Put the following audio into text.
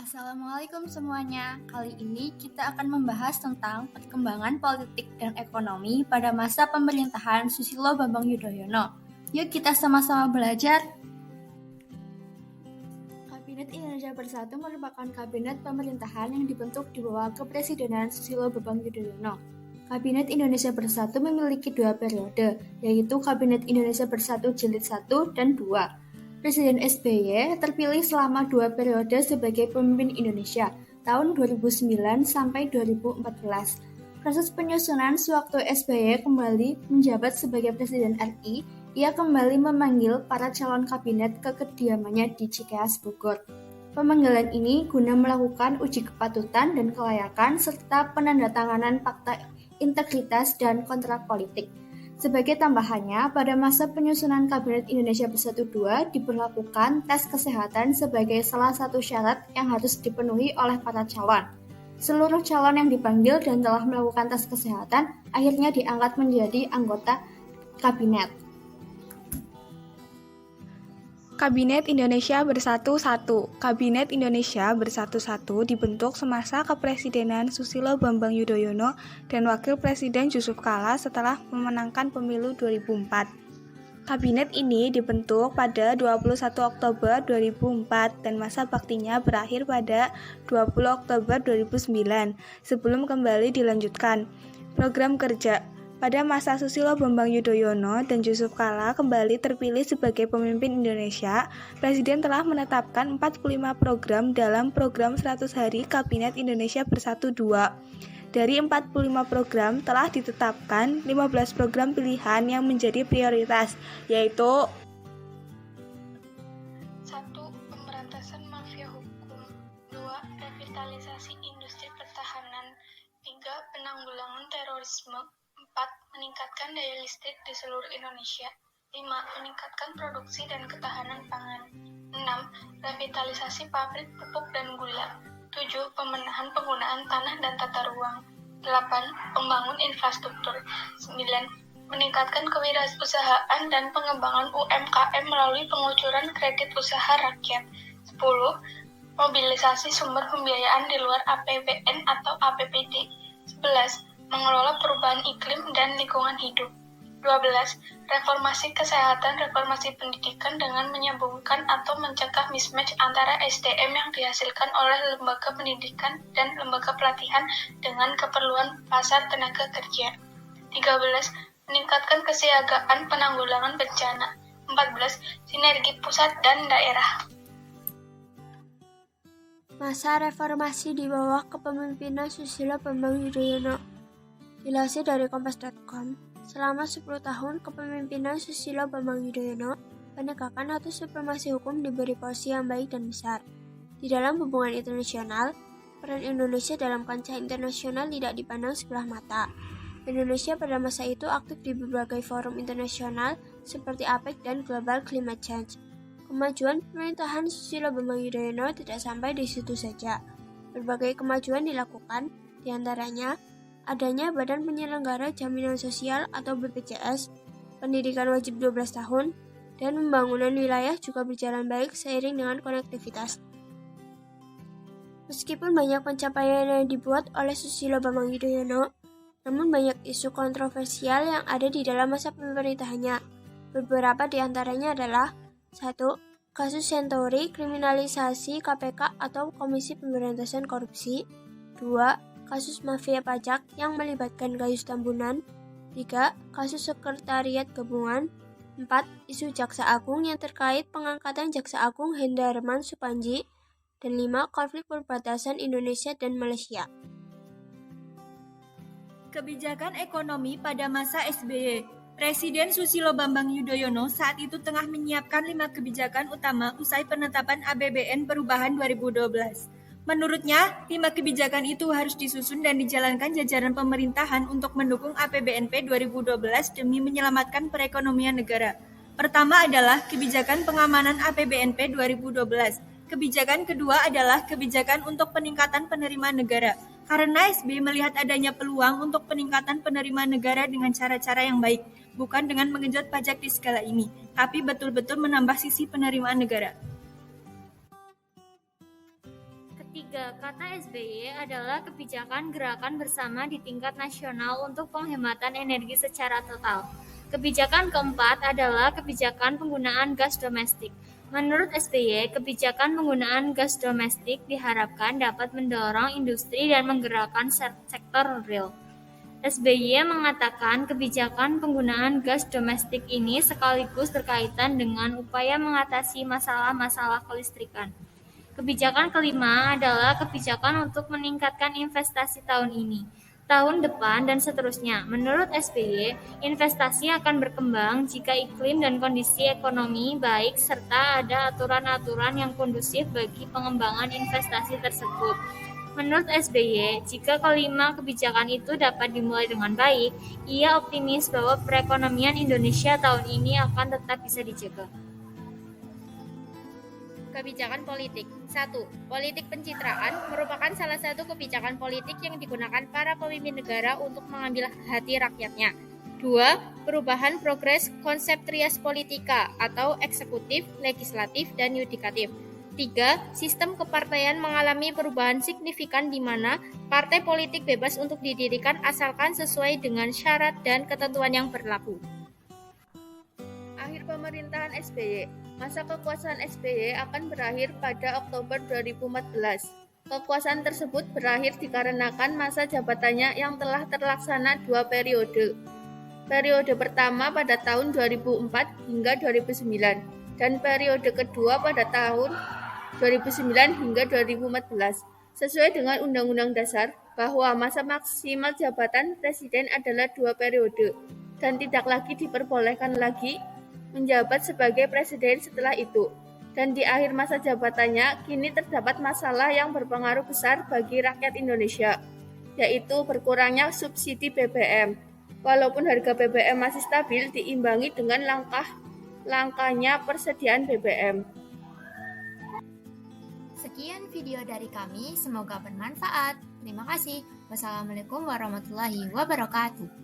Assalamualaikum semuanya. Kali ini kita akan membahas tentang perkembangan politik dan ekonomi pada masa pemerintahan Susilo Bambang Yudhoyono. Yuk kita sama-sama belajar. Kabinet Indonesia Bersatu merupakan kabinet pemerintahan yang dibentuk di bawah Kepresidenan Susilo Bambang Yudhoyono. Kabinet Indonesia Bersatu memiliki 2 periode, yaitu Kabinet Indonesia Bersatu Jilid 1 dan 2. Presiden SBY terpilih selama 2 periode sebagai pemimpin Indonesia, tahun 2009 sampai 2014. Proses penyusunan sewaktu SBY kembali menjabat sebagai Presiden RI, ia kembali memanggil para calon kabinet ke kediamannya di Cikeas, Bogor. Pemanggilan ini guna melakukan uji kepatutan dan kelayakan serta penandatanganan fakta integritas dan kontrak politik. Sebagai tambahannya, pada masa penyusunan Kabinet Indonesia Bersatu II diberlakukan tes kesehatan sebagai salah satu syarat yang harus dipenuhi oleh para calon. Seluruh calon yang dipanggil dan telah melakukan tes kesehatan akhirnya diangkat menjadi anggota kabinet. Kabinet Indonesia Bersatu I. Kabinet Indonesia Bersatu I dibentuk semasa Kepresidenan Susilo Bambang Yudhoyono dan Wakil Presiden Yusuf Kala setelah memenangkan pemilu 2004. Kabinet ini dibentuk pada 21 Oktober 2004 dan masa baktinya berakhir pada 20 Oktober 2009 sebelum kembali dilanjutkan. Program kerja. Pada masa Susilo Bambang Yudhoyono dan Yusuf Kala kembali terpilih sebagai pemimpin Indonesia, Presiden telah menetapkan 45 program dalam program 100 hari Kabinet Indonesia Bersatu II. Dari 45 program telah ditetapkan 15 program pilihan yang menjadi prioritas, yaitu 1. Pemberantasan mafia hukum. 2. Revitalisasi industri pertahanan. 3. Penanggulangan terorisme. 4. Meningkatkan daya listrik di seluruh Indonesia. 5. Meningkatkan produksi dan ketahanan pangan. 6. Revitalisasi pabrik pupuk dan gula. 7. Pembenahan penggunaan tanah dan tata ruang. 8. Pembangun infrastruktur. 9. Meningkatkan kewirausahaan dan pengembangan UMKM melalui pengucuran kredit usaha rakyat. 10. Mobilisasi sumber pembiayaan di luar APBN atau APBD. 11. Mengelola perubahan iklim dan lingkungan hidup. 12. Reformasi kesehatan, reformasi pendidikan dengan menyambungkan atau mencegah mismatch antara SDM yang dihasilkan oleh lembaga pendidikan dan lembaga pelatihan dengan keperluan pasar tenaga kerja. 13. Meningkatkan kesiagaan penanggulangan bencana. 14. Sinergi pusat dan daerah. Masa reformasi di bawah kepemimpinan Susilo Bambang Yudhoyono. Dilansir dari Kompas.com, selama 10 tahun kepemimpinan Susilo Bambang Yudhoyono, penegakan atau supremasi hukum diberi porsi yang baik dan besar. Di dalam hubungan internasional, peran Indonesia dalam kancah internasional tidak dipandang sebelah mata. Indonesia pada masa itu aktif di berbagai forum internasional seperti APEC dan Global Climate Change. Kemajuan pemerintahan Susilo Bambang Yudhoyono tidak sampai di situ saja. Berbagai kemajuan dilakukan, diantaranya adanya Badan Penyelenggara Jaminan Sosial atau BPJS, pendidikan wajib 12 tahun, dan pembangunan wilayah juga berjalan baik seiring dengan konektivitas. Meskipun banyak pencapaian yang dibuat oleh Susilo Bambang Yudhoyono, namun banyak isu kontroversial yang ada di dalam masa pemerintahannya. Beberapa di antaranya adalah 1. Kasus Senturi, kriminalisasi KPK atau Komisi Pemberantasan Korupsi. 2. Kasus mafia pajak yang melibatkan Gayus Tambunan. 3. Kasus Sekretariat Gabungan. 4. Isu Jaksa Agung yang terkait pengangkatan Jaksa Agung Hendarman Supandji. Dan 5. Konflik perbatasan Indonesia dan Malaysia. Kebijakan ekonomi pada masa SBY. Presiden Susilo Bambang Yudhoyono saat itu tengah menyiapkan 5 kebijakan utama usai penetapan APBN perubahan 2012. Menurutnya, 5 kebijakan itu harus disusun dan dijalankan jajaran pemerintahan untuk mendukung APBNP 2012 demi menyelamatkan perekonomian negara. Pertama adalah kebijakan pengamanan APBNP 2012. Kebijakan kedua adalah kebijakan untuk peningkatan penerimaan negara. Karena SBY melihat adanya peluang untuk peningkatan penerimaan negara dengan cara-cara yang baik, bukan dengan menggenjot pajak di skala ini, tapi betul-betul menambah sisi penerimaan negara. 3. Kata SBY adalah kebijakan gerakan bersama di tingkat nasional untuk penghematan energi secara total. Kebijakan keempat adalah kebijakan penggunaan gas domestik. Menurut SBY, kebijakan penggunaan gas domestik diharapkan dapat mendorong industri dan menggerakkan sektor real. SBY mengatakan kebijakan penggunaan gas domestik ini sekaligus berkaitan dengan upaya mengatasi masalah-masalah kelistrikan. Kebijakan kelima adalah kebijakan untuk meningkatkan investasi tahun ini, tahun depan, dan seterusnya. Menurut SBY, investasi akan berkembang jika iklim dan kondisi ekonomi baik serta ada aturan-aturan yang kondusif bagi pengembangan investasi tersebut. Menurut SBY, jika kelima kebijakan itu dapat dimulai dengan baik, ia optimis bahwa perekonomian Indonesia tahun ini akan tetap bisa dijaga. Kebijakan politik. 1. Politik pencitraan merupakan salah satu kebijakan politik yang digunakan para pemimpin negara untuk mengambil hati rakyatnya. 2. Perubahan progres konsep trias politika atau eksekutif, legislatif, dan yudikatif. 3. Sistem kepartaian mengalami perubahan signifikan di mana partai politik bebas untuk didirikan asalkan sesuai dengan syarat dan ketentuan yang berlaku. Akhir pemerintahan SBY. Masa kekuasaan SBY akan berakhir pada Oktober 2014. Kekuasaan tersebut berakhir dikarenakan masa jabatannya yang telah terlaksana 2 periode. Periode pertama pada tahun 2004 hingga 2009 dan periode kedua pada tahun 2009 hingga 2014. Sesuai dengan Undang-Undang Dasar bahwa masa maksimal jabatan presiden adalah 2 periode dan tidak lagi diperbolehkan lagi menjabat sebagai presiden setelah itu. Dan di akhir masa jabatannya, kini terdapat masalah yang berpengaruh besar bagi rakyat Indonesia, yaitu berkurangnya subsidi BBM. Walaupun harga BBM masih stabil, diimbangi dengan langkahnya persediaan BBM. Sekian video dari kami, semoga bermanfaat. Terima kasih. Wassalamualaikum warahmatullahi wabarakatuh.